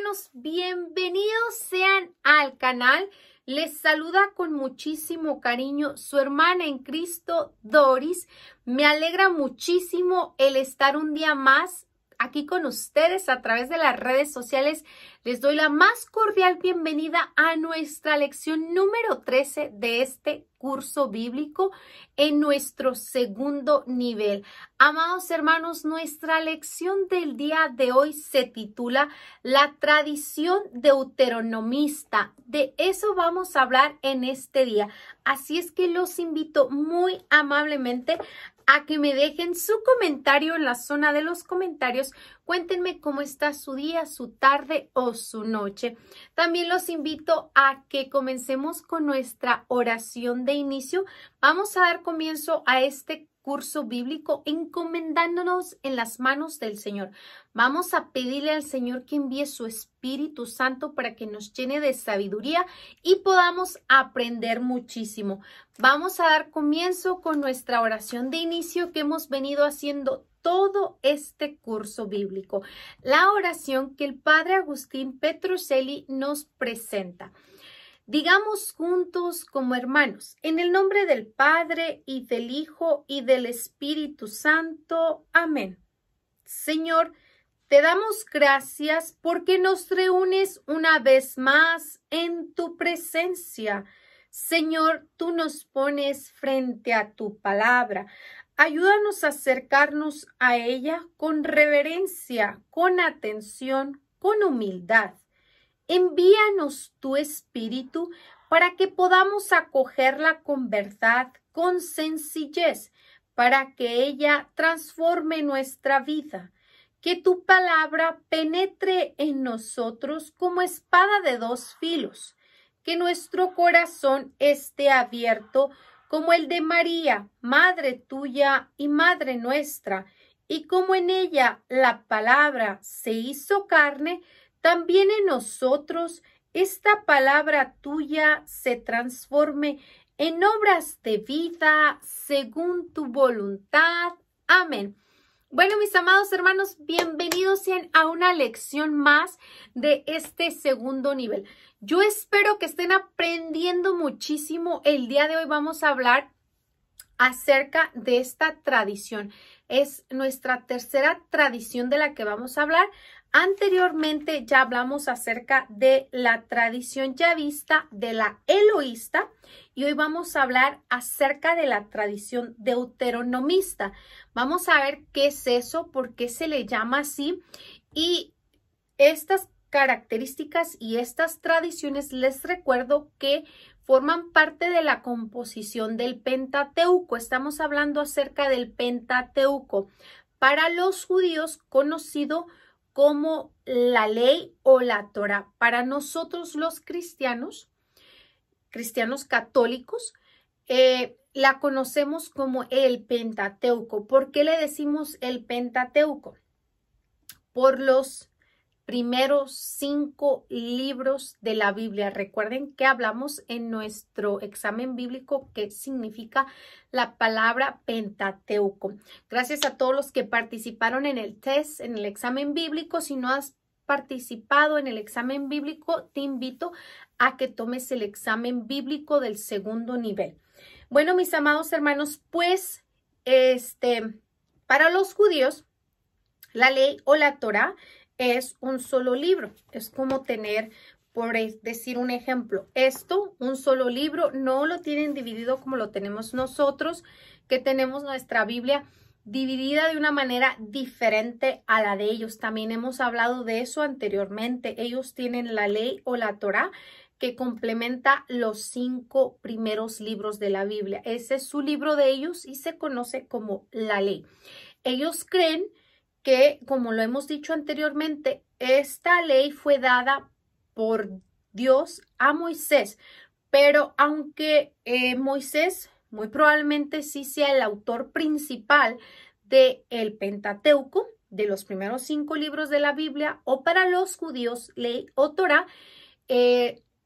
hermanos, bienvenidos sean al canal. Les saluda con muchísimo cariño su hermana en Cristo, Doris. Me alegra muchísimo el estar un día más aquí con ustedes a través de las redes sociales. Les doy la más cordial bienvenida a nuestra lección número 13 de este curso bíblico en nuestro segundo nivel. Amados hermanos, nuestra lección del día de hoy se titula La tradición deuteronomista. De eso vamos a hablar en este día. Así es que los invito muy amablemente a que me dejen su comentario en la zona de los comentarios. Cuéntenme cómo está su día, su tarde o su noche. También los invito a que comencemos con nuestra oración de inicio. Vamos a dar comienzo a este curso bíblico encomendándonos en las manos del Señor. Vamos a pedirle al Señor que envíe su Espíritu Santo para que nos llene de sabiduría y podamos aprender muchísimo. Vamos a dar comienzo con nuestra oración de inicio que hemos venido haciendo todo este curso bíblico. La oración que el Padre Agustín Petruccelli nos presenta. Digamos juntos como hermanos, en el nombre del Padre y del Hijo y del Espíritu Santo. Amén. Señor, te damos gracias porque nos reúnes una vez más en tu presencia. Señor, tú nos pones frente a tu palabra. Ayúdanos a acercarnos a ella con reverencia, con atención, con humildad. Envíanos tu Espíritu para que podamos acogerla con verdad, con sencillez, para que ella transforme nuestra vida. Que tu palabra penetre en nosotros como espada de dos filos. Que nuestro corazón esté abierto como el de María, Madre tuya y Madre nuestra, y como en ella la palabra se hizo carne, también en nosotros esta palabra tuya se transforme en obras de vida según tu voluntad. Amén. Bueno, mis amados hermanos, bienvenidos sean a una lección más de este segundo nivel. Yo espero que estén aprendiendo muchísimo. El día de hoy vamos a hablar acerca de esta tradición. Es nuestra tercera tradición de la que vamos a hablar. Anteriormente ya hablamos acerca de la tradición yavista, de la eloísta, y hoy vamos a hablar acerca de la tradición deuteronomista. Vamos a ver qué es eso, por qué se le llama así, y estas características y estas tradiciones les recuerdo que forman parte de la composición del Pentateuco. Estamos hablando acerca del Pentateuco, para los judíos conocido como la ley o la Torá. Para nosotros los cristianos católicos, la conocemos como el Pentateuco. ¿Por qué le decimos el Pentateuco? Por los primeros 5 libros de la Biblia. Recuerden que hablamos en nuestro examen bíblico qué significa la palabra Pentateuco. Gracias a todos los que participaron en el test, en el examen bíblico. Si no has participado en el examen bíblico, te invito a que tomes el examen bíblico del segundo nivel. Bueno, mis amados hermanos, pues para los judíos, la ley o la Torá es un solo libro. Es como tener, por decir un ejemplo, un solo libro. No lo tienen dividido como lo tenemos nosotros, que tenemos nuestra Biblia dividida de una manera diferente a la de ellos. También hemos hablado de eso anteriormente. Ellos tienen la ley o la Torá que complementa los 5 primeros libros de la Biblia. Ese es su libro de ellos y se conoce como la ley. Ellos creen que, como lo hemos dicho anteriormente, esta ley fue dada por Dios a Moisés, pero aunque Moisés muy probablemente sí sea el autor principal del Pentateuco, de los primeros 5 libros de la Biblia, o para los judíos, ley o Torá,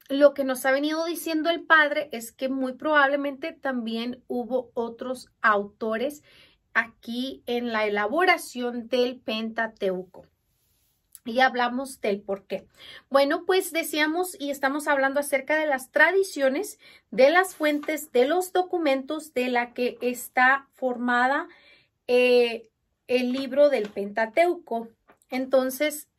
lo que nos ha venido diciendo el Padre es que muy probablemente también hubo otros autores aquí en la elaboración del Pentateuco. y hablamos del por qué. Bueno, pues decíamos y estamos hablando acerca de las tradiciones, de las fuentes, de los documentos de la que está formada el libro del Pentateuco. Entonces,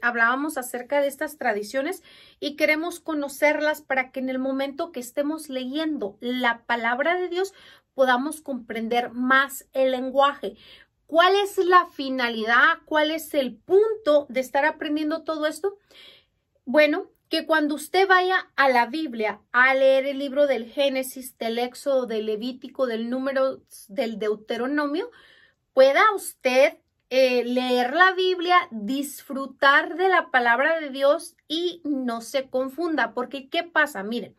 hablábamos acerca de estas tradiciones y queremos conocerlas para que en el momento que estemos leyendo la palabra de Dios podamos comprender más el lenguaje. ¿Cuál es la finalidad? ¿Cuál es el punto de estar aprendiendo todo esto? Bueno, que cuando usted vaya a la Biblia a leer el libro del Génesis, del Éxodo, del Levítico, del Número, del Deuteronomio, pueda usted leer la Biblia, disfrutar de la palabra de Dios y no se confunda. Porque, ¿qué pasa? Miren,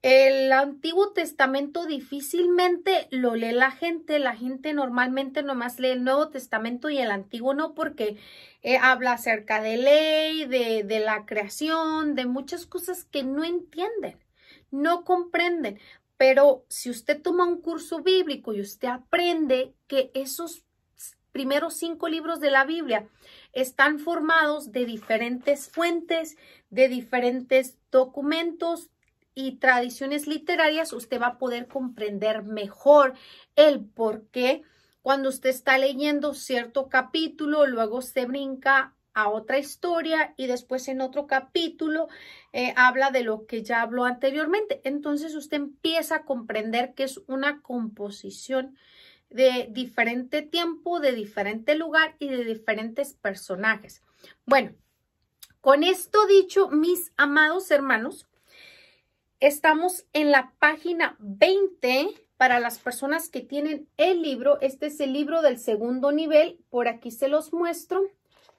el Antiguo Testamento difícilmente lo lee la gente normalmente nomás lee el Nuevo Testamento y el Antiguo no, porque habla acerca de ley, de la creación, de muchas cosas que no entienden, no comprenden. Pero si usted toma un curso bíblico y usted aprende que esos primeros 5 libros de la Biblia están formados de diferentes fuentes, de diferentes documentos y tradiciones literarias, usted va a poder comprender mejor el por qué cuando usted está leyendo cierto capítulo, luego se brinca a otra historia y después en otro capítulo habla de lo que ya habló anteriormente. Entonces usted empieza a comprender que es una composición de diferente tiempo, de diferente lugar y de diferentes personajes. Bueno, con esto dicho, mis amados hermanos, estamos en la página 20 para las personas que tienen el libro. Este es el libro del segundo nivel. Por aquí se los muestro.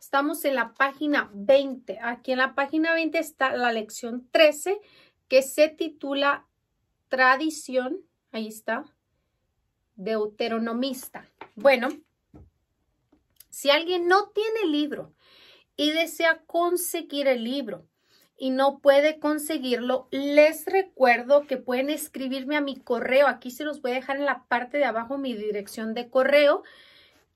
Estamos en la página 20. Aquí en la página 20 está la lección 13 que se titula Tradición. Ahí está. Deuteronomista. Bueno, si alguien no tiene el libro y desea conseguir el libro y no puede conseguirlo, les recuerdo que pueden escribirme a mi correo. Aquí se los voy a dejar en la parte de abajo mi dirección de correo.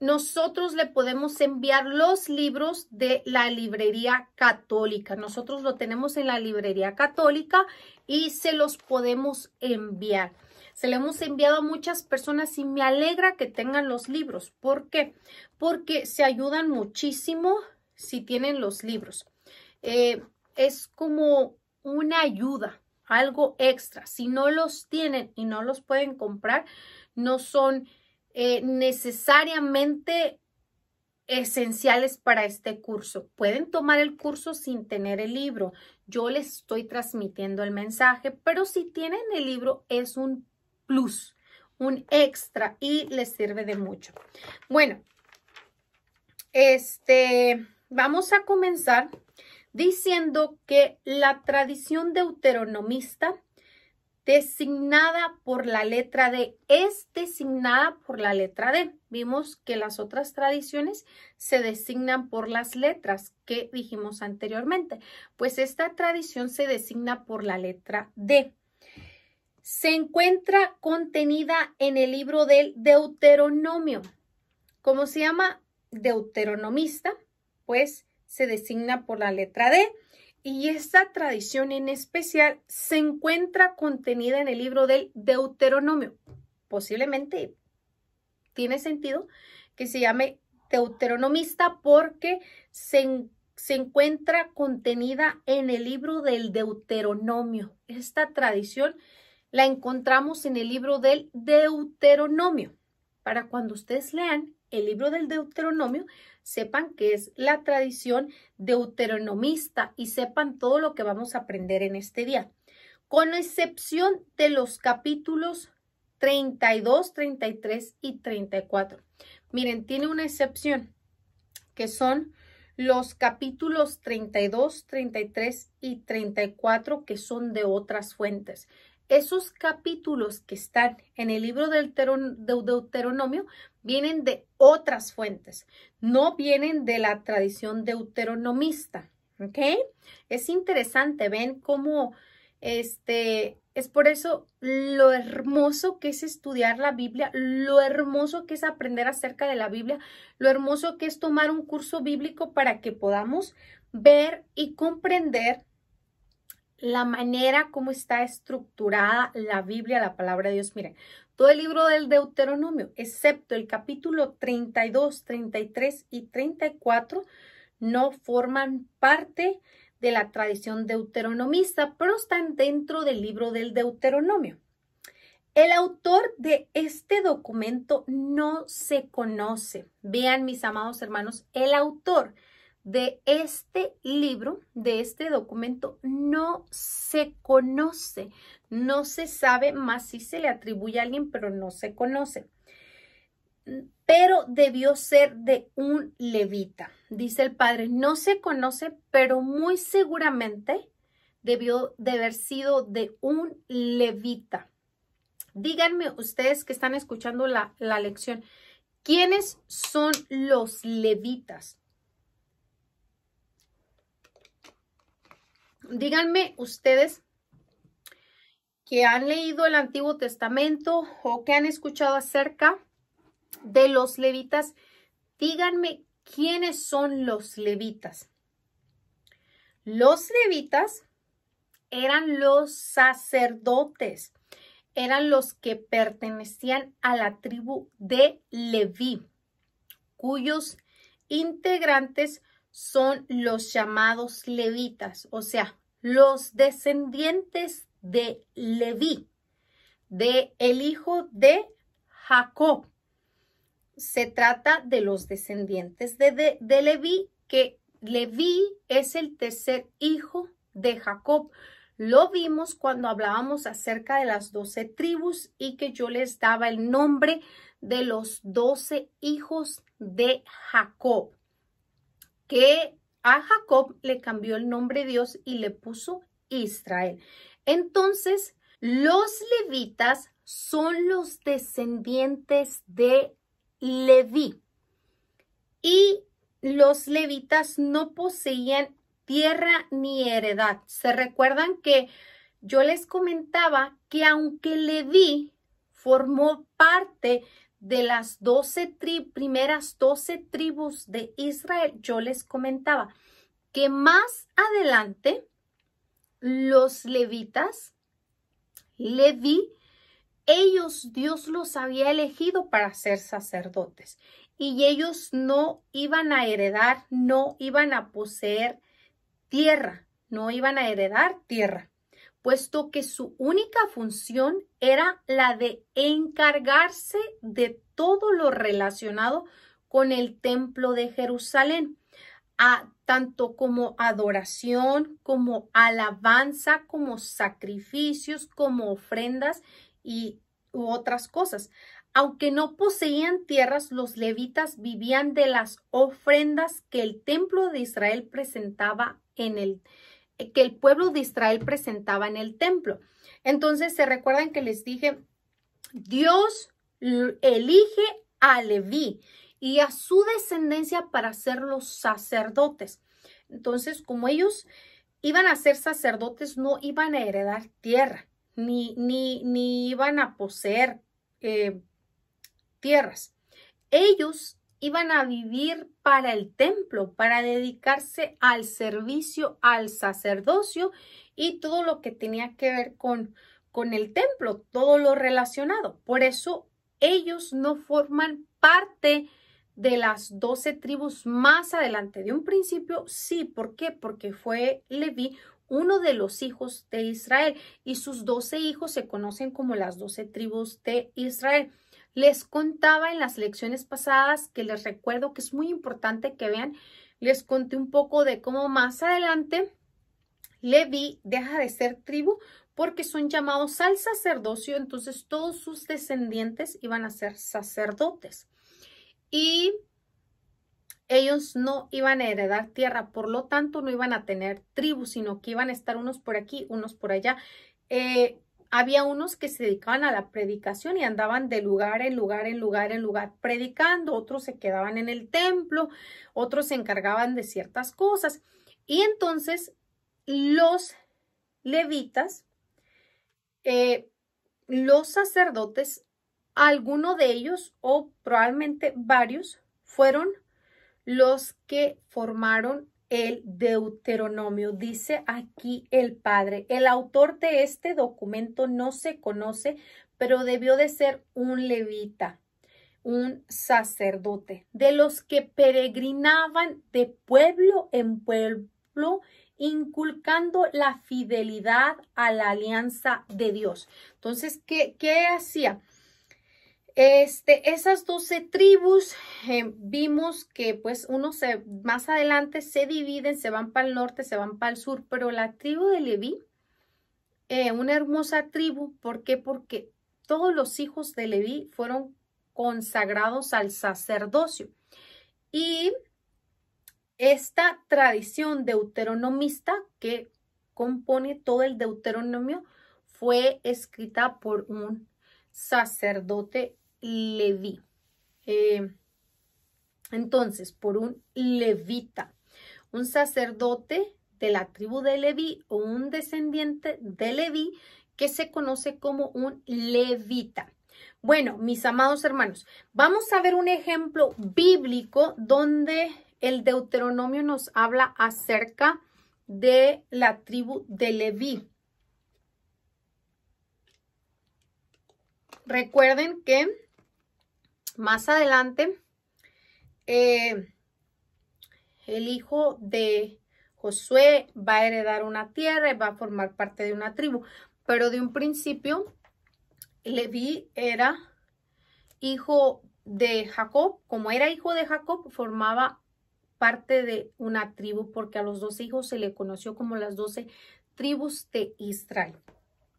Nosotros le podemos enviar los libros de la librería católica. Nosotros lo tenemos en la librería católica y se los podemos enviar. Se le hemos enviado a muchas personas y me alegra que tengan los libros. ¿Por qué? Porque se ayudan muchísimo si tienen los libros. Es como una ayuda, algo extra. Si no los tienen y no los pueden comprar, no son necesariamente esenciales para este curso. Pueden tomar el curso sin tener el libro. Yo les estoy transmitiendo el mensaje, pero si tienen el libro es un plus, un extra y les sirve de mucho. Bueno, vamos a comenzar diciendo que la tradición deuteronomista designada por la letra D es designada por la letra D. Vimos que las otras tradiciones se designan por las letras que dijimos anteriormente. Pues esta tradición se designa por la letra D. Se encuentra contenida en el libro del Deuteronomio. Como se llama deuteronomista, pues se designa por la letra D. Y esta tradición en especial se encuentra contenida en el libro del Deuteronomio. Posiblemente tiene sentido que se llame deuteronomista porque se encuentra contenida en el libro del Deuteronomio. Esta tradición la encontramos en el libro del Deuteronomio. Para cuando ustedes lean el libro del Deuteronomio, sepan que es la tradición deuteronomista y sepan todo lo que vamos a aprender en este día. Con excepción de los capítulos 32, 33 y 34. Miren, tiene una excepción, que son los capítulos 32, 33 y 34, que son de otras fuentes. Esos capítulos que están en el libro del Deuteronomio vienen de otras fuentes, no vienen de la tradición deuteronomista, ¿ok? Es interesante, ven cómo Es por eso lo hermoso que es estudiar la Biblia, lo hermoso que es aprender acerca de la Biblia, lo hermoso que es tomar un curso bíblico para que podamos ver y comprender la manera como está estructurada la Biblia, la palabra de Dios. Miren, todo el libro del Deuteronomio, excepto el capítulo 32, 33 y 34, no forman parte de la tradición deuteronomista, pero están dentro del libro del Deuteronomio. El autor de este documento no se conoce. Vean, mis amados hermanos, el autor de este libro, de este documento, no se conoce. No se sabe, más si se le atribuye a alguien, pero no se conoce. Pero debió ser de un levita. Dice el padre, no se conoce, pero muy seguramente debió de haber sido de un levita. Díganme ustedes que están escuchando la lección, ¿quiénes son los levitas? Díganme ustedes que han leído el Antiguo Testamento o que han escuchado acerca de los levitas. Díganme quiénes son los levitas. Los levitas eran los sacerdotes, eran los que pertenecían a la tribu de Leví, cuyos integrantes son los llamados levitas, o sea, los descendientes de Leví, de el hijo de Jacob. Se trata de los descendientes de Leví, que Leví es el tercer hijo de Jacob. Lo vimos cuando hablábamos acerca de las 12 tribus y que yo les daba el nombre de los 12 hijos de Jacob, que a Jacob le cambió el nombre Dios y le puso Israel. Entonces, los levitas son los descendientes de Leví y los levitas no poseían tierra ni heredad. Se recuerdan que yo les comentaba que aunque Leví formó parte de las primeras 12 tribus de Israel, yo les comentaba que más adelante los levitas, Leví, ellos, Dios los había elegido para ser sacerdotes y ellos no iban a heredar, no iban a poseer tierra, no iban a heredar tierra, puesto que su única función era la de encargarse de todo lo relacionado con el templo de Jerusalén, tanto como adoración, como alabanza, como sacrificios, como ofrendas u otras cosas. Aunque no poseían tierras, los levitas vivían de las ofrendas que el templo de Israel presentaba que el pueblo de Israel presentaba en el templo. Entonces, se recuerdan que les dije, Dios elige a Leví y a su descendencia para ser los sacerdotes. Entonces, como ellos iban a ser sacerdotes, no iban a heredar tierra, ni iban a poseer tierras. Ellos iban a vivir para el templo, para dedicarse al servicio, al sacerdocio y todo lo que tenía que ver con el templo, todo lo relacionado. Por eso ellos no forman parte de las 12 tribus más adelante. De un principio, sí. ¿Por qué? Porque fue Leví uno de los hijos de Israel y sus 12 hijos se conocen como las 12 tribus de Israel. Les contaba en las lecciones pasadas, que les recuerdo que es muy importante que vean, les conté un poco de cómo más adelante Leví deja de ser tribu porque son llamados al sacerdocio, entonces todos sus descendientes iban a ser sacerdotes y ellos no iban a heredar tierra, por lo tanto no iban a tener tribu, sino que iban a estar unos por aquí, unos por allá. Había unos que se dedicaban a la predicación y andaban de lugar en lugar en lugar en lugar predicando, otros se quedaban en el templo, otros se encargaban de ciertas cosas. Y entonces los levitas los sacerdotes, alguno de ellos o probablemente varios, fueron los que formaron el Deuteronomio. Dice aquí el padre. El autor de este documento no se conoce, pero debió de ser un levita, un sacerdote, de los que peregrinaban de pueblo en pueblo, inculcando la fidelidad a la alianza de Dios. Entonces, ¿qué hacía? Esas 12 tribus, vimos que pues más adelante se dividen, se van para el norte, se van para el sur, pero la tribu de Leví, una hermosa tribu. ¿Por qué? Porque todos los hijos de Leví fueron consagrados al sacerdocio. Y esta tradición deuteronomista que compone todo el Deuteronomio fue escrita por un sacerdote leví. Entonces, por un levita, un sacerdote de la tribu de Leví o un descendiente de Leví que se conoce como un levita. Bueno, mis amados hermanos, vamos a ver un ejemplo bíblico donde el Deuteronomio nos habla acerca de la tribu de Leví. Recuerden que más adelante el hijo de Josué va a heredar una tierra y va a formar parte de una tribu, pero de un principio Leví era hijo de Jacob. Como era hijo de Jacob, formaba parte de una tribu, porque a los 12 hijos se le conoció como las 12 tribus de Israel.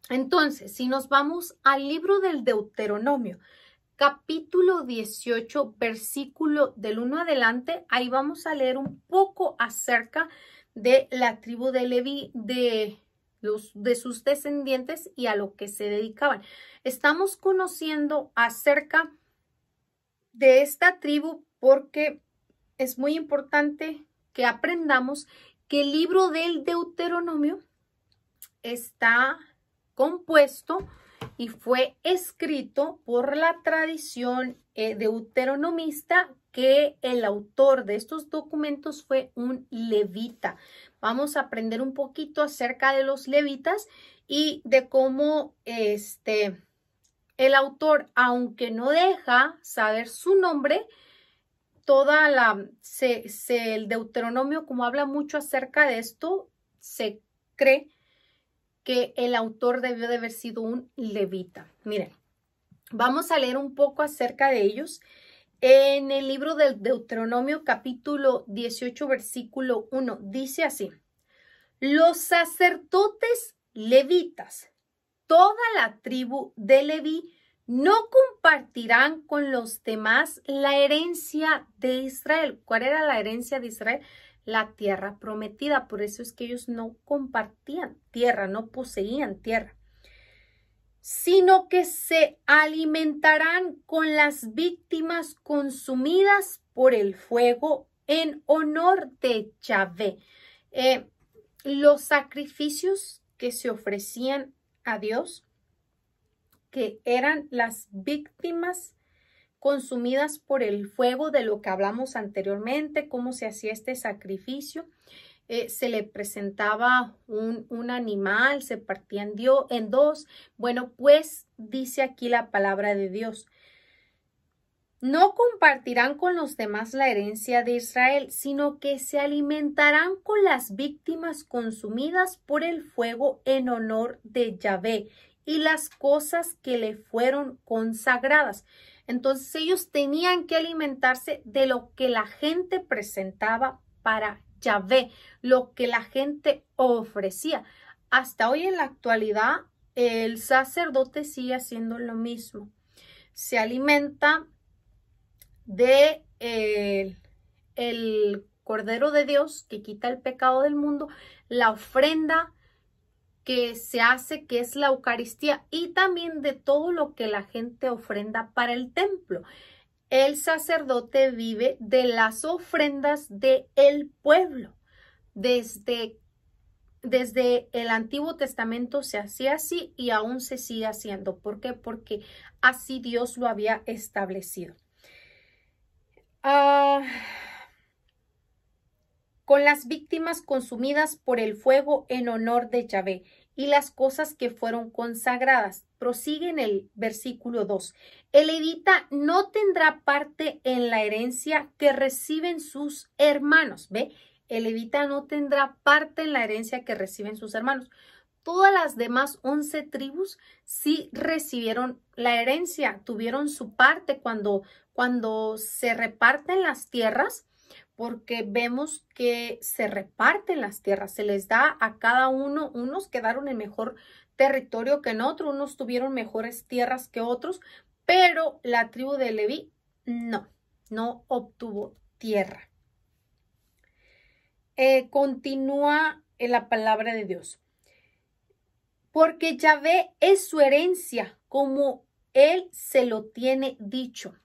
Entonces, si nos vamos al libro del Deuteronomio, capítulo 18, versículo del 1 adelante, ahí vamos a leer un poco acerca de la tribu de Leví, de sus descendientes y a lo que se dedicaban. Estamos conociendo acerca de esta tribu porque es muy importante que aprendamos que el libro del Deuteronomio está compuesto y fue escrito por la tradición deuteronomista, que el autor de estos documentos fue un levita. Vamos a aprender un poquito acerca de los levitas y de cómo el autor, aunque no deja saber su nombre, el Deuteronomio, como habla mucho acerca de esto, se cree que el autor debió de haber sido un levita. Miren, vamos a leer un poco acerca de ellos. En el libro del Deuteronomio, capítulo 18, versículo 1, dice así: los sacerdotes levitas, toda la tribu de Leví, no compartirán con los demás la herencia de Israel. ¿Cuál era la herencia de Israel? La tierra prometida. Por eso es que ellos no compartían tierra, no poseían tierra, sino que se alimentarán con las víctimas consumidas por el fuego en honor de Yahvé. Los sacrificios que se ofrecían a Dios, que eran las víctimas consumidas por el fuego, de lo que hablamos anteriormente, cómo se hacía este sacrificio. Se le presentaba un animal, se partía en dos. Bueno, pues dice aquí la palabra de Dios: no compartirán con los demás la herencia de Israel, sino que se alimentarán con las víctimas consumidas por el fuego en honor de Yahvé y las cosas que le fueron consagradas. Entonces ellos tenían que alimentarse de lo que la gente presentaba para Yahvé, lo que la gente ofrecía. Hasta hoy en la actualidad el sacerdote sigue haciendo lo mismo. Se alimenta de el Cordero de Dios que quita el pecado del mundo, la ofrenda que se hace, que es la Eucaristía, y también de todo lo que la gente ofrenda para el templo. El sacerdote vive de las ofrendas del pueblo. Desde desde el Antiguo Testamento se hacía así y aún se sigue haciendo. ¿Por qué? Porque así Dios lo había establecido. Con las víctimas consumidas por el fuego en honor de Yahvé y las cosas que fueron consagradas. Prosigue en el versículo 2. El levita no tendrá parte en la herencia que reciben sus hermanos. ¿Ve? El levita no tendrá parte en la herencia que reciben sus hermanos. Todas las demás 11 tribus sí recibieron la herencia, tuvieron su parte cuando se reparten las tierras, porque vemos que se reparten las tierras, se les da a cada uno, unos quedaron en mejor territorio que en otro, unos tuvieron mejores tierras que otros, pero la tribu de Leví no obtuvo tierra. Continúa en la palabra de Dios. Porque Yahvé es su herencia, como él se lo tiene dicho.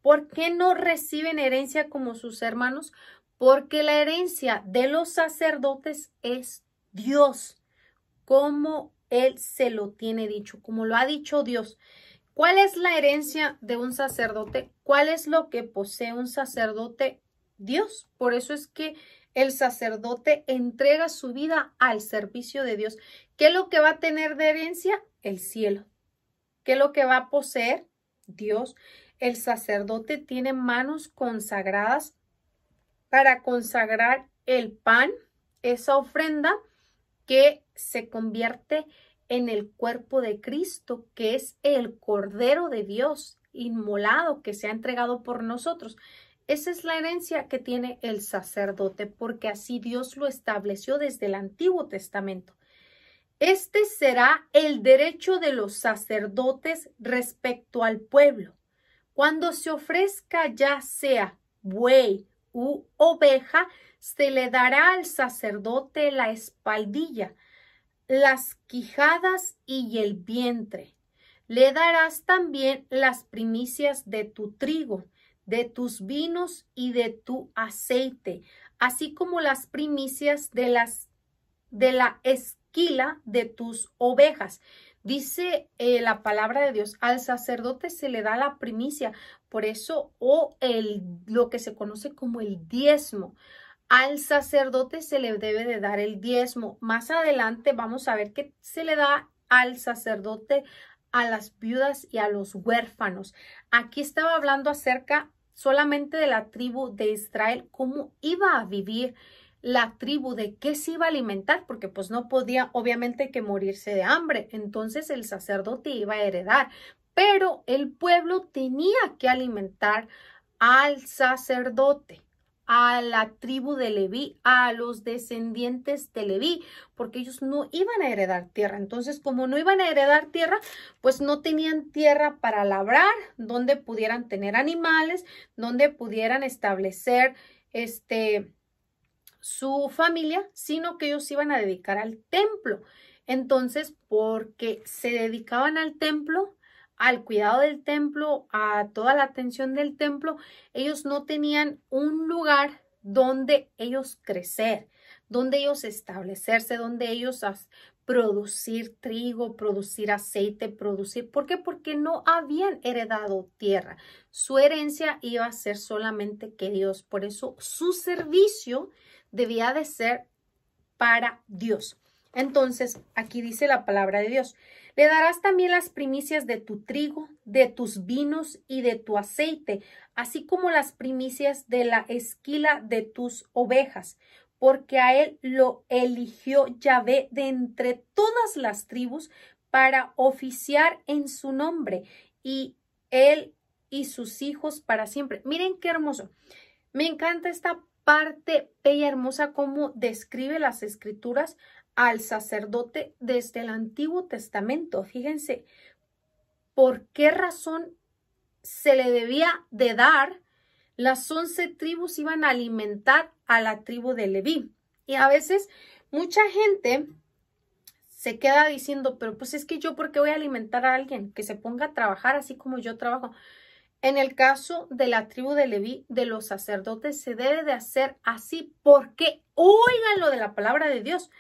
¿Por qué no reciben herencia como sus hermanos? Porque la herencia de los sacerdotes es Dios, como él se lo tiene dicho, como lo ha dicho Dios. ¿Cuál es la herencia de un sacerdote? ¿Cuál es lo que posee un sacerdote? Dios. Por eso es que el sacerdote entrega su vida al servicio de Dios. ¿Qué es lo que va a tener de herencia? El cielo. ¿Qué es lo que va a poseer? Dios. El sacerdote tiene manos consagradas para consagrar el pan, esa ofrenda que se convierte en el cuerpo de Cristo, que es el Cordero de Dios inmolado que se ha entregado por nosotros. Esa es la herencia que tiene el sacerdote, porque así Dios lo estableció desde el Antiguo Testamento. Este será el derecho de los sacerdotes respecto al pueblo. Cuando se ofrezca ya sea buey u oveja, se le dará al sacerdote la espaldilla, las quijadas y el vientre. Le darás también las primicias de tu trigo, de tus vinos y de tu aceite, así como las primicias de la esquila de tus ovejas. Dice la palabra de Dios, al sacerdote se le da la primicia, por eso lo que se conoce como el diezmo. Al sacerdote se le debe de dar el diezmo. Más adelante vamos a ver que se le da al sacerdote a las viudas y a los huérfanos. Aquí estaba hablando acerca solamente de la tribu de Israel, cómo iba a vivir la tribu, de qué se iba a alimentar, porque pues no podía obviamente que morirse de hambre. Entonces el sacerdote iba a heredar, pero el pueblo tenía que alimentar al sacerdote, a la tribu de Leví, a los descendientes de Leví, porque ellos no iban a heredar tierra. Entonces, como no iban a heredar tierra, pues no tenían tierra para labrar, donde pudieran tener animales, donde pudieran establecer su familia, sino que ellos iban a dedicar al templo. Entonces, porque se dedicaban al templo, al cuidado del templo, a toda la atención del templo, ellos no tenían un lugar donde ellos crecer, donde ellos establecerse, donde ellos producir trigo, producir aceite, ¿Por qué? Porque no habían heredado tierra. Su herencia iba a ser solamente que Dios. Por eso su servicio debía de ser para Dios. Entonces, aquí dice la palabra de Dios. Le darás también las primicias de tu trigo, de tus vinos y de tu aceite, así como las primicias de la esquila de tus ovejas, porque a él lo eligió Yahvé de entre todas las tribus para oficiar en su nombre, y él y sus hijos para siempre. Miren qué hermoso. Me encanta esta parte bella, hermosa, cómo describe las escrituras al sacerdote desde el Antiguo Testamento. Fíjense, ¿por qué razón se le debía de dar? Las 11 tribus iban a alimentar a la tribu de Leví. Y a veces mucha gente se queda diciendo, pero pues es que yo, ¿por qué voy a alimentar a alguien que se ponga a trabajar así como yo trabajo? En el caso de la tribu de Leví, de los sacerdotes, se debe de hacer así. ¿Por qué? Oigan lo de la palabra de Dios.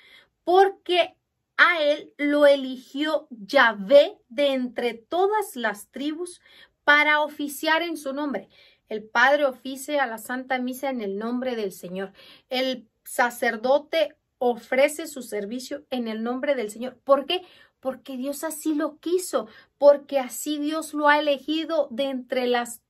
porque a él lo eligió Yahvé de entre todas las tribus para oficiar en su nombre. El Padre oficia la Santa Misa en el nombre del Señor. El sacerdote ofrece su servicio en el nombre del Señor. ¿Por qué? Porque Dios así lo quiso, porque así Dios lo ha elegido de entre las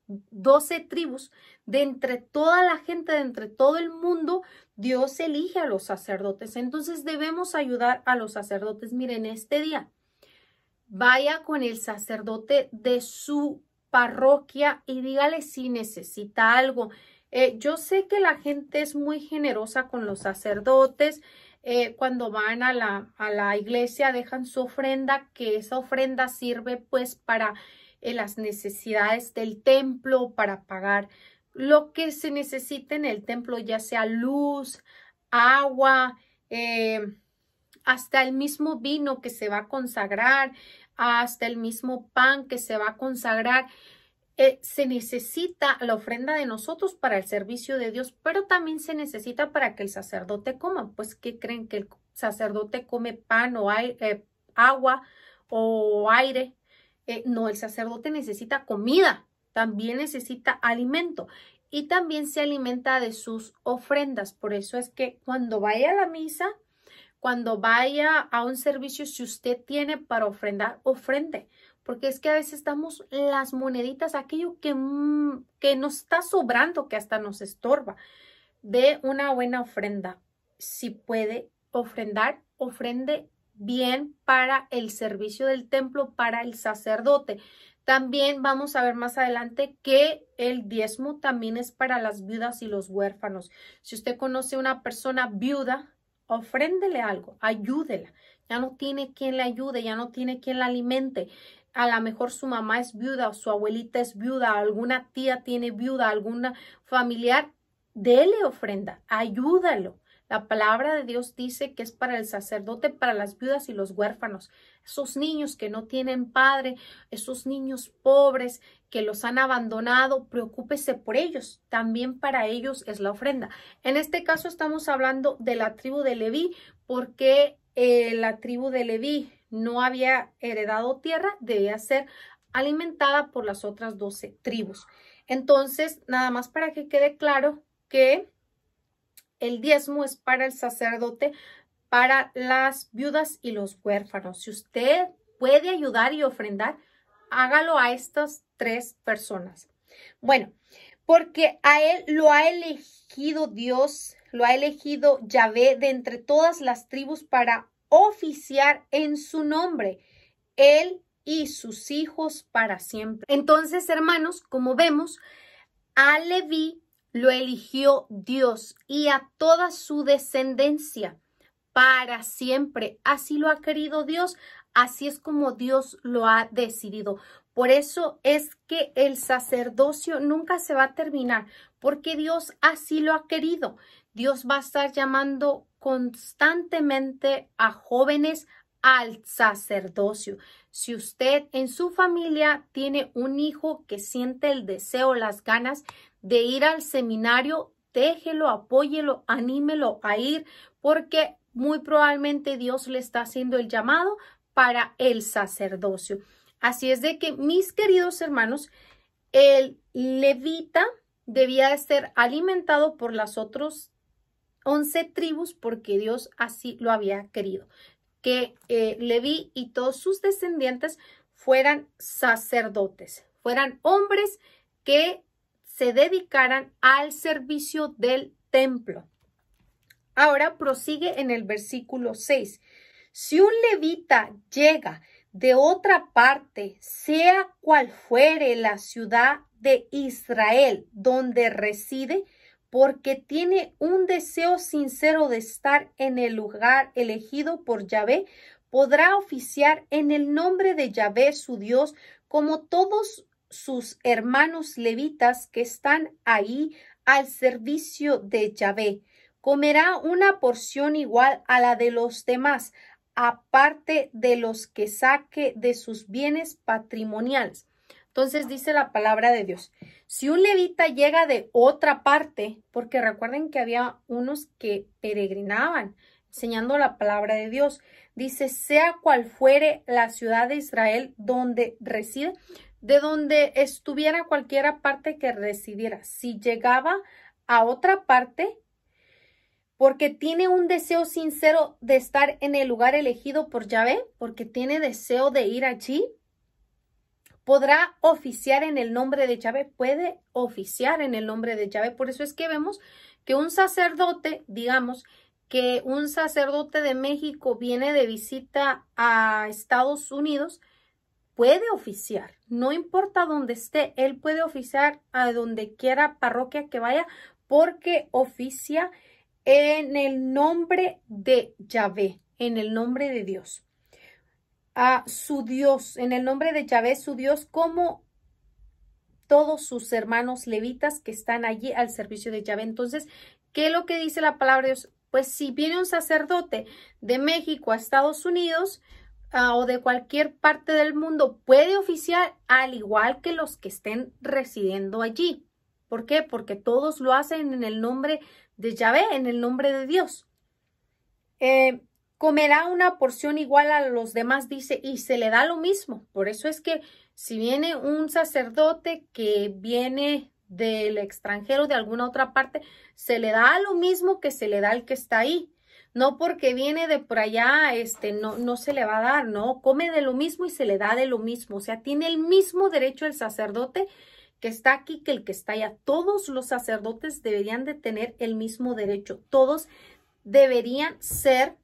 12 tribus, de entre toda la gente, de entre todo el mundo. Dios elige a los sacerdotes. Entonces debemos ayudar a los sacerdotes. Miren, este día vaya con el sacerdote de su parroquia y dígale si necesita algo. Yo sé que la gente es muy generosa con los sacerdotes. Cuando van a la iglesia dejan su ofrenda, que esa ofrenda sirve pues para las necesidades del templo, para pagar lo que se necesita en el templo, ya sea luz, agua, hasta el mismo vino que se va a consagrar, hasta el mismo pan que se va a consagrar. Se necesita la ofrenda de nosotros para el servicio de Dios, pero también se necesita para que el sacerdote coma. Pues, ¿qué creen? ¿Que el sacerdote come pan o agua o aire? No, el sacerdote necesita comida, también necesita alimento y también se alimenta de sus ofrendas. Por eso es que cuando vaya a la misa, cuando vaya a un servicio, si usted tiene para ofrendar, ofrende. Porque es que a veces damos las moneditas, aquello que nos está sobrando, que hasta nos estorba. De una buena ofrenda. Si puede ofrendar, ofrende bien para el servicio del templo, para el sacerdote. También vamos a ver más adelante que el diezmo también es para las viudas y los huérfanos. Si usted conoce a una persona viuda, ofréndele algo, ayúdela. Ya no tiene quien le ayude, ya no tiene quien la alimente. A lo mejor su mamá es viuda o su abuelita es viuda, alguna tía tiene viuda, alguna familiar, dele ofrenda, ayúdalo. La palabra de Dios dice que es para el sacerdote, para las viudas y los huérfanos. Esos niños que no tienen padre, esos niños pobres que los han abandonado, preocúpese por ellos. También para ellos es la ofrenda. En este caso estamos hablando de la tribu de Leví, porque la tribu de Leví no había heredado tierra, debía ser alimentada por las otras 12 tribus. Entonces, nada más para que quede claro que el diezmo es para el sacerdote, para las viudas y los huérfanos. Si usted puede ayudar y ofrendar, hágalo a estas 3 personas. Bueno, porque a él lo ha elegido Dios, lo ha elegido Yahvé de entre todas las tribus para oficiar en su nombre, él y sus hijos para siempre. Entonces, hermanos, como vemos, a Leví lo eligió Dios y a toda su descendencia para siempre. Así lo ha querido Dios, así es como Dios lo ha decidido. Por eso es que el sacerdocio nunca se va a terminar, porque Dios así lo ha querido. Dios va a estar llamando constantemente a jóvenes al sacerdocio. Si usted en su familia tiene un hijo que siente el deseo, las ganas de ir al seminario, déjelo, apóyelo, anímelo a ir, porque muy probablemente Dios le está haciendo el llamado para el sacerdocio. Así es de que, mis queridos hermanos, el levita debía de ser alimentado por las otras 11 tribus porque Dios así lo había querido, que Leví y todos sus descendientes fueran sacerdotes, fueran hombres que se dedicaran al servicio del templo. Ahora prosigue en el versículo 6. Si un levita llega de otra parte, sea cual fuere la ciudad de Israel donde reside, porque tiene un deseo sincero de estar en el lugar elegido por Yahvé, podrá oficiar en el nombre de Yahvé su Dios, como todos sus hermanos levitas que están ahí al servicio de Yahvé. Comerá una porción igual a la de los demás, aparte de los que saque de sus bienes patrimoniales. Entonces dice la palabra de Dios, si un levita llega de otra parte, porque recuerden que había unos que peregrinaban, enseñando la palabra de Dios. Dice, sea cual fuere la ciudad de Israel donde reside, de donde estuviera cualquiera parte que residiera. Si llegaba a otra parte, porque tiene un deseo sincero de estar en el lugar elegido por Yahvé, porque tiene deseo de ir allí, podrá oficiar en el nombre de Yahvé, puede oficiar en el nombre de Yahvé. Por eso es que vemos que un sacerdote, digamos, que un sacerdote de México viene de visita a Estados Unidos, puede oficiar, no importa dónde esté, él puede oficiar a donde quiera parroquia que vaya, porque oficia en el nombre de Yahvé, en el nombre de Dios. A su Dios, en el nombre de Yahvé, su Dios, como todos sus hermanos levitas que están allí al servicio de Yahvé. Entonces, ¿qué es lo que dice la palabra de Dios? Pues si viene un sacerdote de México a Estados Unidos o de cualquier parte del mundo, puede oficiar al igual que los que estén residiendo allí. ¿Por qué? Porque todos lo hacen en el nombre de Yahvé, en el nombre de Dios. Comerá una porción igual a los demás, dice, y se le da lo mismo. Por eso es que si viene un sacerdote que viene del extranjero, de alguna otra parte, se le da lo mismo que se le da al que está ahí. No porque viene de por allá, no se le va a dar, no, come de lo mismo y se le da de lo mismo. O sea, tiene el mismo derecho el sacerdote que está aquí que el que está allá. Todos los sacerdotes deberían de tener el mismo derecho. Todos deberían ser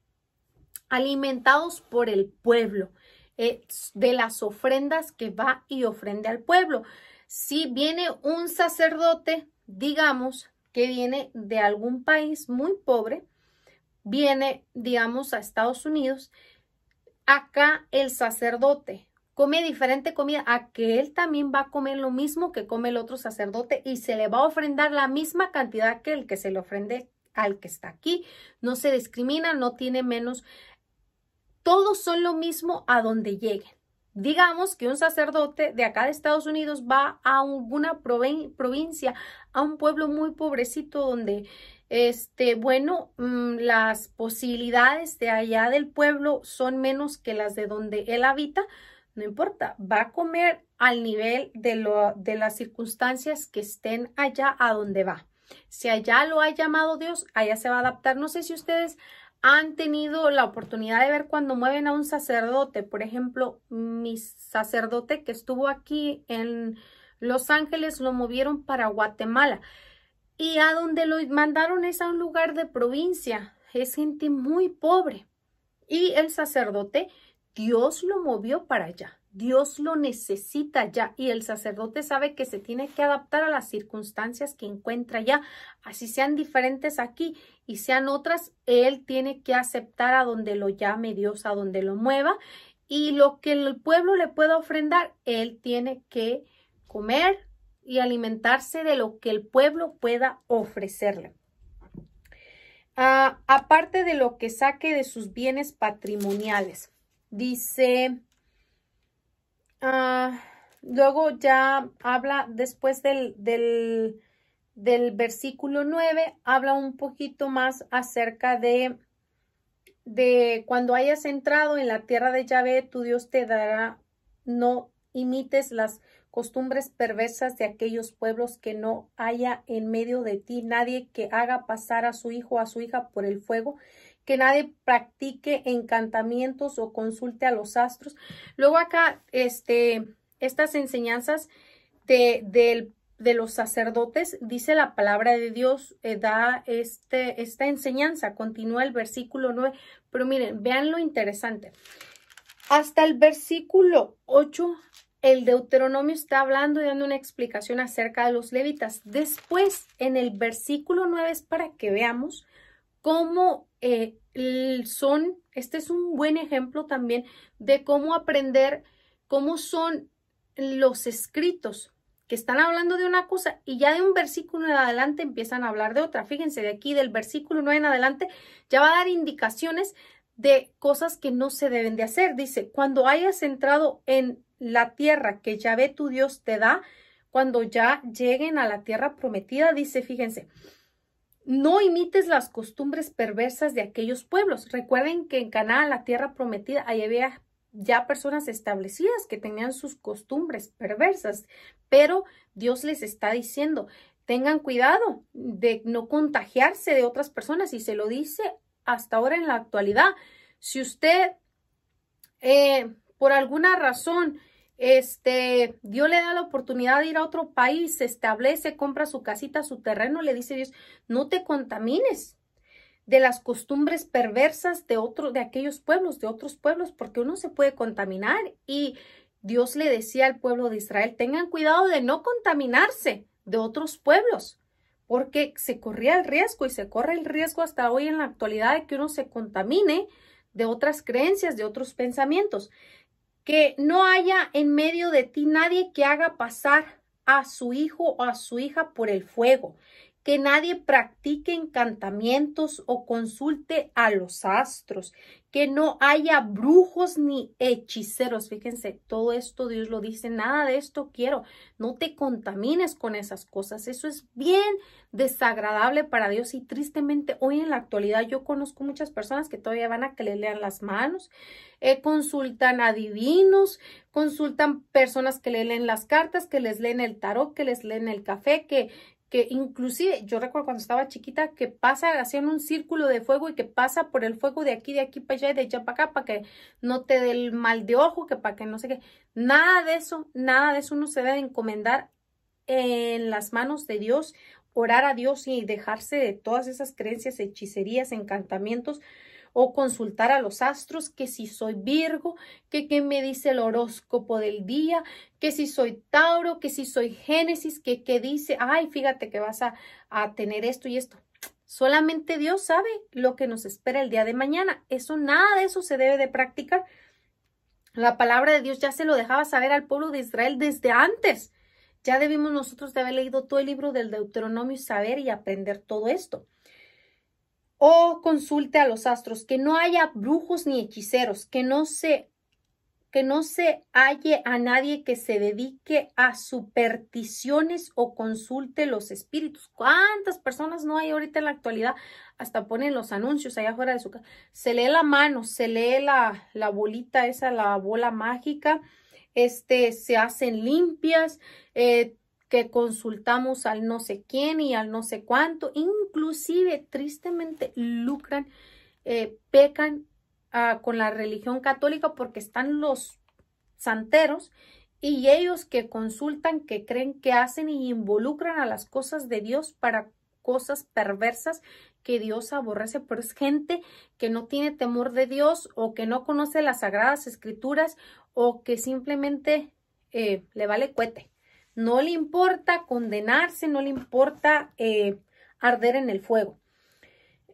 alimentados por el pueblo, de las ofrendas que va y ofrenda al pueblo. Si viene un sacerdote, digamos, que viene de algún país muy pobre, viene, digamos, a Estados Unidos, acá el sacerdote come diferente comida, a que él también va a comer lo mismo que come el otro sacerdote y se le va a ofrendar la misma cantidad que el que se le ofrende al que está aquí. No se discrimina, no tiene menos. Todos son lo mismo a donde lleguen. Digamos que un sacerdote de acá de Estados Unidos va a alguna provincia, a un pueblo muy pobrecito donde, las posibilidades de allá del pueblo son menos que las de donde él habita. No importa, va a comer al nivel de las circunstancias que estén allá a donde va. Si allá lo ha llamado Dios, allá se va a adaptar. No sé si ustedes han tenido la oportunidad de ver cuando mueven a un sacerdote. Por ejemplo, mi sacerdote que estuvo aquí en Los Ángeles lo movieron para Guatemala. Y a donde lo mandaron es a un lugar de provincia. Es gente muy pobre. Y el sacerdote, Dios lo movió para allá. Dios lo necesita ya y el sacerdote sabe que se tiene que adaptar a las circunstancias que encuentra allá. Así sean diferentes aquí y sean otras, él tiene que aceptar a donde lo llame Dios, a donde lo mueva. Y lo que el pueblo le pueda ofrendar, él tiene que comer y alimentarse de lo que el pueblo pueda ofrecerle. Aparte de lo que saque de sus bienes patrimoniales. Dice... luego ya habla después del versículo 9, habla un poquito más acerca de cuando hayas entrado en la tierra de Yahvé, tu Dios te dará, no imites las costumbres perversas de aquellos pueblos, que no haya en medio de ti nadie que haga pasar a su hijo o a su hija por el fuego, que nadie practique encantamientos o consulte a los astros. Luego acá, estas enseñanzas de los sacerdotes, dice la palabra de Dios, da esta enseñanza, continúa el versículo 9, pero miren, vean lo interesante. Hasta el versículo 8, el Deuteronomio está hablando y dando una explicación acerca de los levitas. Después, en el versículo 9, es para que veamos cómo este es un buen ejemplo también de cómo aprender cómo son los escritos, que están hablando de una cosa y ya de un versículo en adelante empiezan a hablar de otra. Fíjense, de aquí del versículo 9 en adelante ya va a dar indicaciones de cosas que no se deben de hacer. Dice, cuando hayas entrado en la tierra que Yahvé tu Dios te da, cuando ya lleguen a la tierra prometida, dice, fíjense, no imites las costumbres perversas de aquellos pueblos. Recuerden que en Canaán, la tierra prometida, ahí había ya personas establecidas que tenían sus costumbres perversas, pero Dios les está diciendo, tengan cuidado de no contagiarse de otras personas, y se lo dice hasta ahora en la actualidad. Si usted por alguna razón Dios le da la oportunidad de ir a otro país, se establece, compra su casita, su terreno, le dice Dios, no te contamines de las costumbres perversas de aquellos pueblos, de otros pueblos, porque uno se puede contaminar. Y Dios le decía al pueblo de Israel, tengan cuidado de no contaminarse de otros pueblos, porque se corría el riesgo y se corre el riesgo hasta hoy en la actualidad de que uno se contamine de otras creencias, de otros pensamientos. Que no haya en medio de ti nadie que haga pasar a su hijo o a su hija por el fuego. Que nadie practique encantamientos o consulte a los astros. Que no haya brujos ni hechiceros. Fíjense, todo esto Dios lo dice, nada de esto quiero. No te contamines con esas cosas. Eso es bien desagradable para Dios, y tristemente hoy en la actualidad yo conozco muchas personas que todavía van a que le lean las manos, consultan adivinos, consultan personas que le leen las cartas, que les leen el tarot, que les leen el café, que inclusive yo recuerdo cuando estaba chiquita que hacían un círculo de fuego y que pasa por el fuego de aquí para allá y de allá para acá para que no te dé el mal de ojo, que para que no sé qué. Nada de eso uno se debe encomendar en las manos de Dios, orar a Dios y dejarse de todas esas creencias, hechicerías, encantamientos, o consultar a los astros, que si soy Virgo, que qué me dice el horóscopo del día, que si soy Tauro, que si soy Génesis, que dice, ay, fíjate que vas a tener esto y esto. Solamente Dios sabe lo que nos espera el día de mañana. Nada de eso se debe de practicar. La palabra de Dios ya se lo dejaba saber al pueblo de Israel desde antes. Ya debimos nosotros de haber leído todo el libro del Deuteronomio y saber y aprender todo esto. O consulte a los astros, que no haya brujos ni hechiceros, que no se halle a nadie que se dedique a supersticiones o consulte los espíritus. ¿Cuántas personas no hay ahorita en la actualidad? Hasta ponen los anuncios allá afuera de su casa. Se lee la mano, se lee la bolita esa, la bola mágica, se hacen limpias, que consultamos al no sé quién y al no sé cuánto, inclusive tristemente lucran, pecan con la religión católica, porque están los santeros y ellos que consultan, que creen que hacen y involucran a las cosas de Dios para cosas perversas que Dios aborrece. Pero es gente que no tiene temor de Dios, o que no conoce las sagradas escrituras, o que simplemente le vale cuete. No le importa condenarse, no le importa arder en el fuego.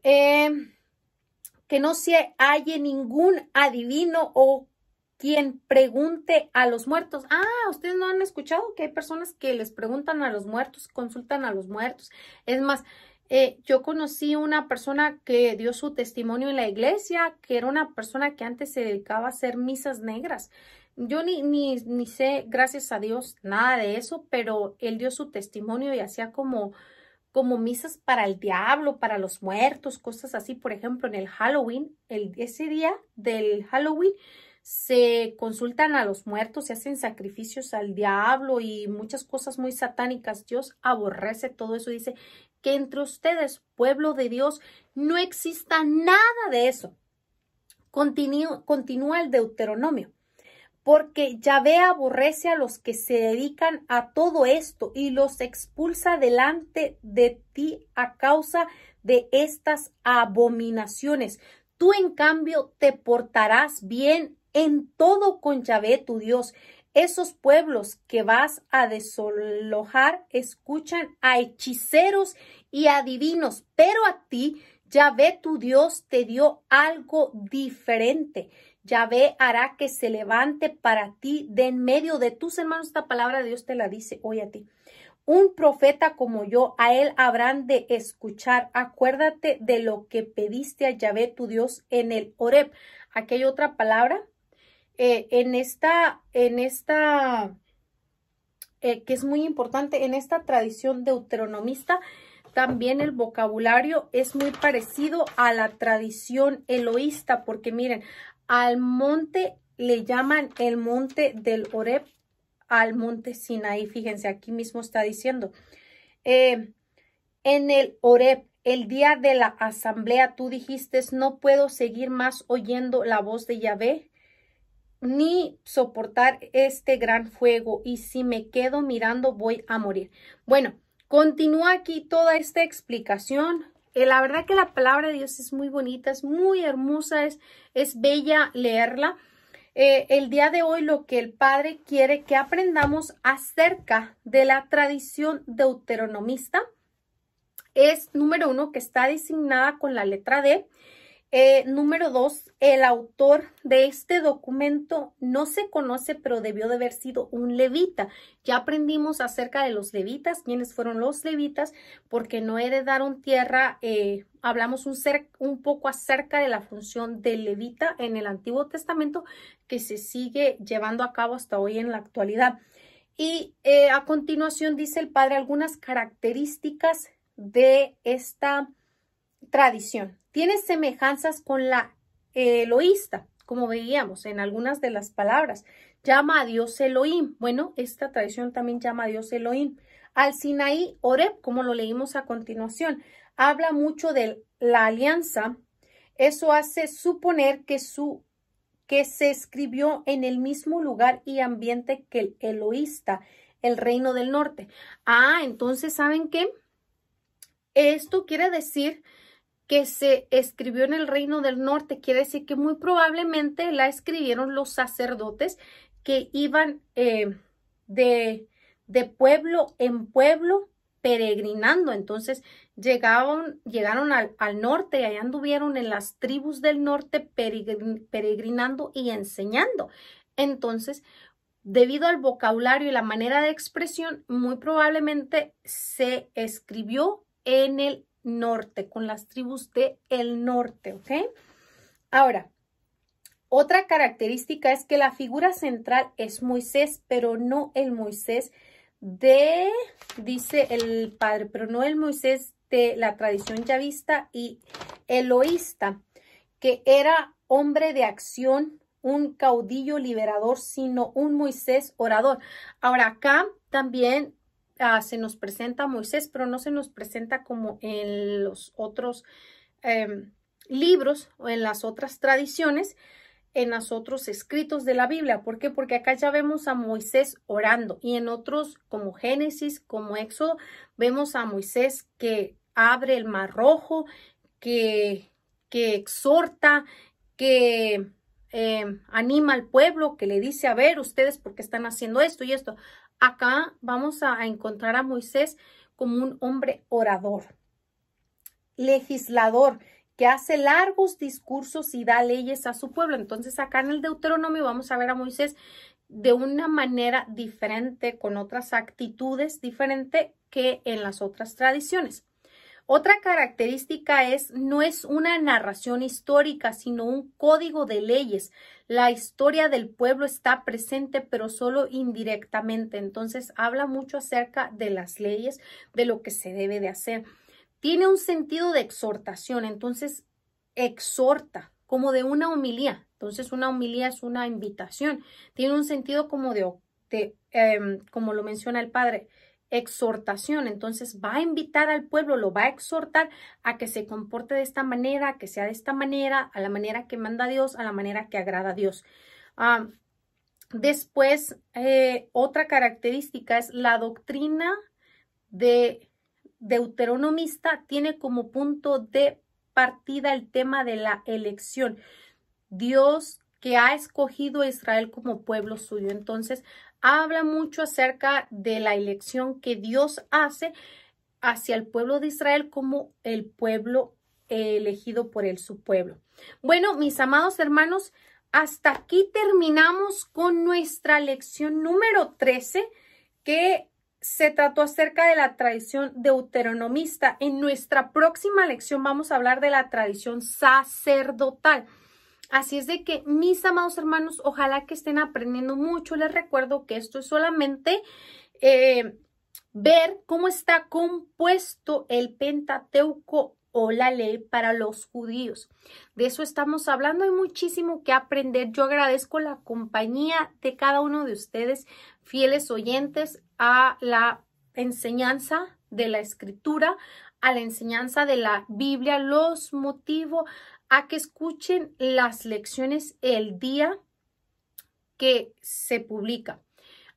Que no se halle ningún adivino o quien pregunte a los muertos. ¿Ustedes no han escuchado que hay personas que les preguntan a los muertos, consultan a los muertos? Es más, yo conocí una persona que dio su testimonio en la iglesia, que era una persona que antes se dedicaba a hacer misas negras. Yo ni sé, gracias a Dios, nada de eso, pero él dio su testimonio y hacía como misas para el diablo, para los muertos, cosas así. Por ejemplo, en el Halloween, ese día del Halloween, se consultan a los muertos, se hacen sacrificios al diablo y muchas cosas muy satánicas. Dios aborrece todo eso. Dice que entre ustedes, pueblo de Dios, no exista nada de eso. Continúa el Deuteronomio. Porque Yahvé aborrece a los que se dedican a todo esto y los expulsa delante de ti a causa de estas abominaciones. Tú, en cambio, te portarás bien en todo con Yahvé tu Dios. Esos pueblos que vas a desalojar escuchan a hechiceros y adivinos, pero a ti, Yahvé tu Dios, te dio algo diferente. Yahvé hará que se levante para ti de en medio de tus hermanos. Esta palabra de Dios te la dice hoy a ti. Un profeta como yo, a él habrán de escuchar. Acuérdate de lo que pediste a Yahvé tu Dios en el Horeb. Aquí hay otra palabra en esta que es muy importante en esta tradición deuteronomista. también el vocabulario es muy parecido a la tradición eloísta, porque miren, al monte le llaman el monte del Horeb, al monte Sinaí. Fíjense, aquí mismo está diciendo, en el Horeb, el día de la asamblea, tú dijiste, no puedo seguir más oyendo la voz de Yahvé, ni soportar este gran fuego, y si me quedo mirando voy a morir. Bueno, continúa aquí toda esta explicación. La verdad que la palabra de Dios es muy bonita, es muy hermosa, es bella leerla. El día de hoy lo que el Padre quiere que aprendamos acerca de la tradición deuteronomista es, número 1, que está designada con la letra D. Número 2, el autor de este documento no se conoce, pero debió de haber sido un levita. Ya aprendimos acerca de los levitas, quiénes fueron los levitas, porque no heredaron tierra. Hablamos un poco acerca de la función del levita en el Antiguo Testamento, que se sigue llevando a cabo hasta hoy en la actualidad. Y a continuación dice el Padre algunas características de esta tradición. Tiene semejanzas con la eloísta, como veíamos en algunas de las palabras. Llama a Dios Elohim. Bueno, esta tradición también llama a Dios Elohim. Al Sinaí, Horeb, como lo leímos a continuación, habla mucho de la alianza. Eso hace suponer que se escribió en el mismo lugar y ambiente que el eloísta, el reino del norte. Entonces, ¿saben qué? Esto quiere decir que se escribió en el reino del norte, quiere decir que muy probablemente la escribieron los sacerdotes que iban de pueblo en pueblo peregrinando. Entonces llegaron al norte y allá anduvieron en las tribus del norte peregrinando y enseñando. Entonces, debido al vocabulario y la manera de expresión, muy probablemente se escribió en el norte, con las tribus del norte, ¿ok? Ahora, otra característica es que la figura central es Moisés, pero no el Moisés dice el Padre, pero no el Moisés de la tradición yavista y eloísta, que era hombre de acción, un caudillo liberador, sino un Moisés orador. Ahora, acá también se nos presenta a Moisés, pero no se nos presenta como en los otros libros o en las otras tradiciones, en los otros escritos de la Biblia. ¿Por qué? Porque acá ya vemos a Moisés orando, y en otros como Génesis, como Éxodo, vemos a Moisés que abre el mar rojo, que exhorta, que anima al pueblo, que le dice, a ver, ustedes por qué están haciendo esto y esto. Acá vamos a encontrar a Moisés como un hombre orador, legislador, que hace largos discursos y da leyes a su pueblo. Entonces acá en el Deuteronomio vamos a ver a Moisés de una manera diferente, con otras actitudes diferentes que en las otras tradiciones. Otra característica no es una narración histórica, sino un código de leyes. La historia del pueblo está presente, pero solo indirectamente. Entonces, habla mucho acerca de las leyes, de lo que se debe de hacer. Tiene un sentido de exhortación, entonces exhorta, como de una homilía. Entonces, una homilía es una invitación. Tiene un sentido como como lo menciona el Padre, exhortación. Entonces va a invitar al pueblo, lo va a exhortar a que se comporte de esta manera, que sea de esta manera, a la manera que manda Dios, a la manera que agrada a Dios. Después, otra característica es la doctrina de deuteronomista, tiene como punto de partida el tema de la elección. Dios que ha escogido a Israel como pueblo suyo. Entonces, habla mucho acerca de la elección que Dios hace hacia el pueblo de Israel como el pueblo elegido por él, su pueblo. Bueno, mis amados hermanos, hasta aquí terminamos con nuestra lección número 13, que se trató acerca de la tradición deuteronomista. En nuestra próxima lección vamos a hablar de la tradición sacerdotal. Así es de que, mis amados hermanos, ojalá que estén aprendiendo mucho. Les recuerdo que esto es solamente ver cómo está compuesto el Pentateuco o la ley para los judíos. De eso estamos hablando, hay muchísimo que aprender. Yo agradezco la compañía de cada uno de ustedes, fieles oyentes, a la enseñanza de la Escritura, a la enseñanza de la Biblia. Los motivo a que escuchen las lecciones el día que se publica.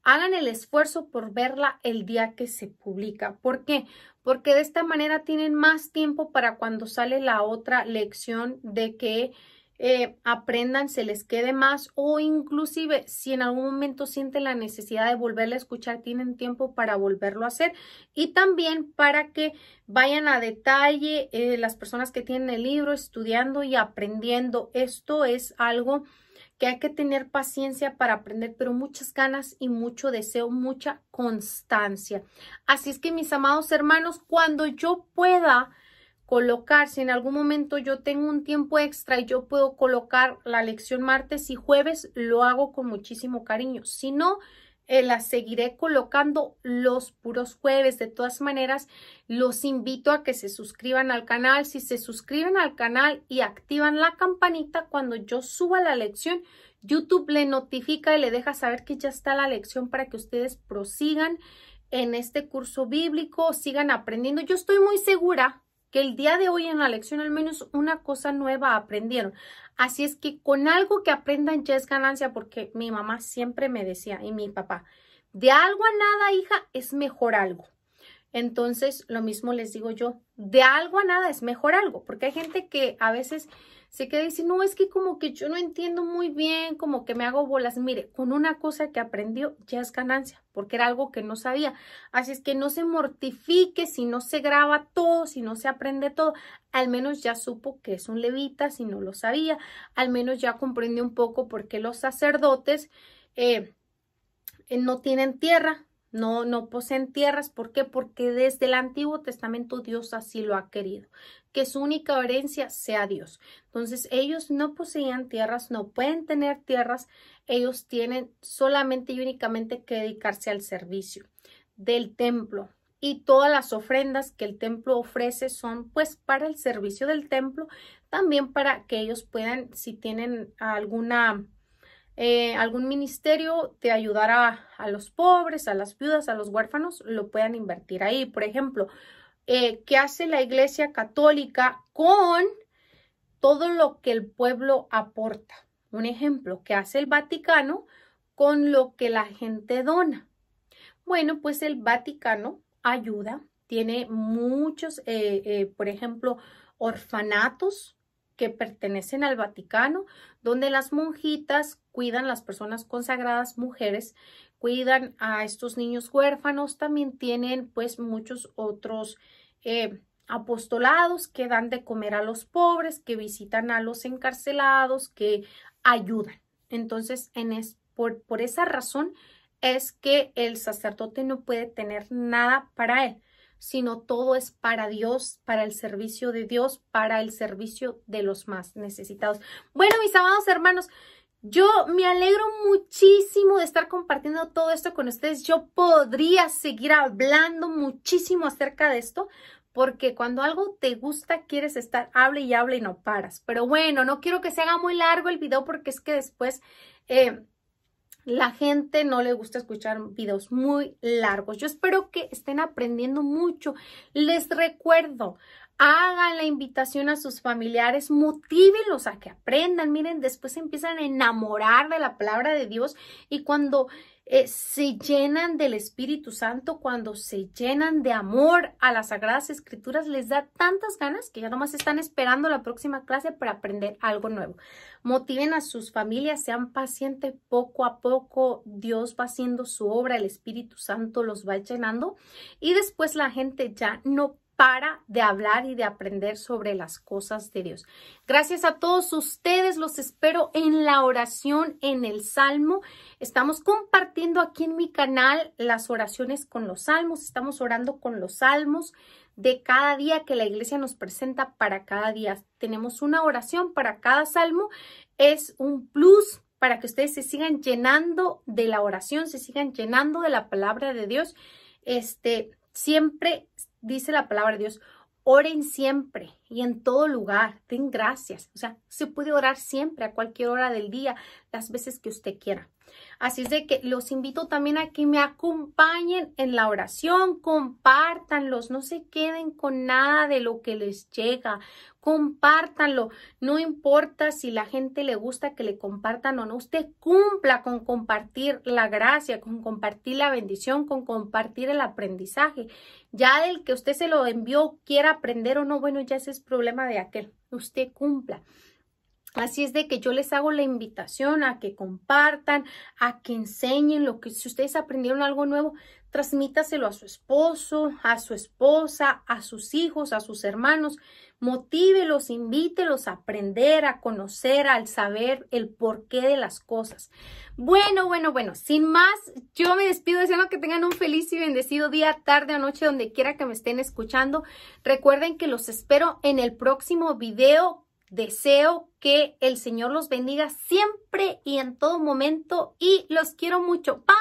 Hagan el esfuerzo por verla el día que se publica. ¿Por qué? Porque de esta manera tienen más tiempo para cuando sale la otra lección de que aprendan, se les quede más, o inclusive si en algún momento sienten la necesidad de volverla a escuchar, tienen tiempo para volverlo a hacer, y también para que vayan a detalle las personas que tienen el libro estudiando y aprendiendo. Esto es algo que hay que tener paciencia para aprender, pero muchas ganas y mucho deseo, mucha constancia. Así es que, mis amados hermanos, cuando yo pueda colocar, si en algún momento yo tengo un tiempo extra y yo puedo colocar la lección martes y jueves, lo hago con muchísimo cariño. Si no, la seguiré colocando los puros jueves. De todas maneras, los invito a que se suscriban al canal. Si se suscriben al canal y activan la campanita, cuando yo suba la lección, YouTube le notifica y le deja saber que ya está la lección para que ustedes prosigan en este curso bíblico, sigan aprendiendo. Yo estoy muy segura que el día de hoy en la lección al menos una cosa nueva aprendieron. Así es que con algo que aprendan ya es ganancia, porque mi mamá siempre me decía, y mi papá, de algo a nada, hija, es mejor algo. Entonces, lo mismo les digo yo, de algo a nada es mejor algo, porque hay gente que a veces se queda y dice, no, es que como que yo no entiendo muy bien, como que me hago bolas. Mire, con una cosa que aprendió ya es ganancia, porque era algo que no sabía. Así es que no se mortifique si no se graba todo, si no se aprende todo. Al menos ya supo que es un levita, si no lo sabía. Al menos ya comprendió un poco por qué los sacerdotes no tienen tierra. No poseen tierras. ¿Por qué? Porque desde el Antiguo Testamento Dios así lo ha querido, que su única herencia sea Dios. Entonces ellos no poseían tierras, no pueden tener tierras. Ellos tienen solamente y únicamente que dedicarse al servicio del templo, y todas las ofrendas que el templo ofrece son pues para el servicio del templo, también para que ellos puedan, si tienen algún ministerio de ayudar a los pobres, a las viudas, a los huérfanos, lo puedan invertir ahí. Por ejemplo, ¿qué hace la Iglesia Católica con todo lo que el pueblo aporta? Un ejemplo, ¿qué hace el Vaticano con lo que la gente dona? Bueno, pues el Vaticano ayuda, tiene muchos, por ejemplo, orfanatos que pertenecen al Vaticano, donde las monjitas cuidan, las personas consagradas, mujeres, cuidan a estos niños huérfanos. También tienen pues muchos otros apostolados que dan de comer a los pobres, que visitan a los encarcelados, que ayudan. Entonces, por esa razón es que el sacerdote no puede tener nada para él, sino todo es para Dios, para el servicio de Dios, para el servicio de los más necesitados. Bueno, mis amados hermanos, yo me alegro muchísimo de estar compartiendo todo esto con ustedes. Yo podría seguir hablando muchísimo acerca de esto, porque cuando algo te gusta, quieres estar, hable y no paras. Pero bueno, no quiero que se haga muy largo el video, porque es que después la gente no le gusta escuchar videos muy largos. Yo espero que estén aprendiendo mucho. Les recuerdo, hagan la invitación a sus familiares, motívenlos a que aprendan. Miren, después se empiezan a enamorar de la palabra de Dios, y cuando se llenan del Espíritu Santo, cuando se llenan de amor a las Sagradas Escrituras, les da tantas ganas que ya nomás están esperando la próxima clase para aprender algo nuevo. Motiven a sus familias, sean pacientes, poco a poco Dios va haciendo su obra, el Espíritu Santo los va llenando, y después la gente ya no para de hablar y de aprender sobre las cosas de Dios. Gracias a todos ustedes, los espero en la oración, en el Salmo. Estamos compartiendo aquí en mi canal las oraciones con los salmos. Estamos orando con los salmos de cada día que la iglesia nos presenta para cada día. Tenemos una oración para cada salmo. Es un plus para que ustedes se sigan llenando de la oración, se sigan llenando de la palabra de Dios. Siempre dice la palabra de Dios, oren siempre y en todo lugar, den gracias. O sea, se puede orar siempre, a cualquier hora del día, las veces que usted quiera. Así es de que los invito también a que me acompañen en la oración, compártanlos, no se queden con nada de lo que les llega, compártanlo, no importa si la gente le gusta que le compartan o no, usted cumpla con compartir la gracia, con compartir la bendición, con compartir el aprendizaje. Ya del que usted se lo envió, quiera aprender o no, bueno, ya ese es problema de aquel, usted cumpla. Así es de que yo les hago la invitación a que compartan, a que enseñen lo que, si ustedes aprendieron algo nuevo, transmítaselo a su esposo, a su esposa, a sus hijos, a sus hermanos. Motívelos, invítelos a aprender, a conocer, al saber el porqué de las cosas. Bueno, sin más, yo me despido deseando que tengan un feliz y bendecido día, tarde o noche, donde quiera que me estén escuchando. Recuerden que los espero en el próximo video. Deseo que el Señor los bendiga siempre y en todo momento y los quiero mucho. Bye.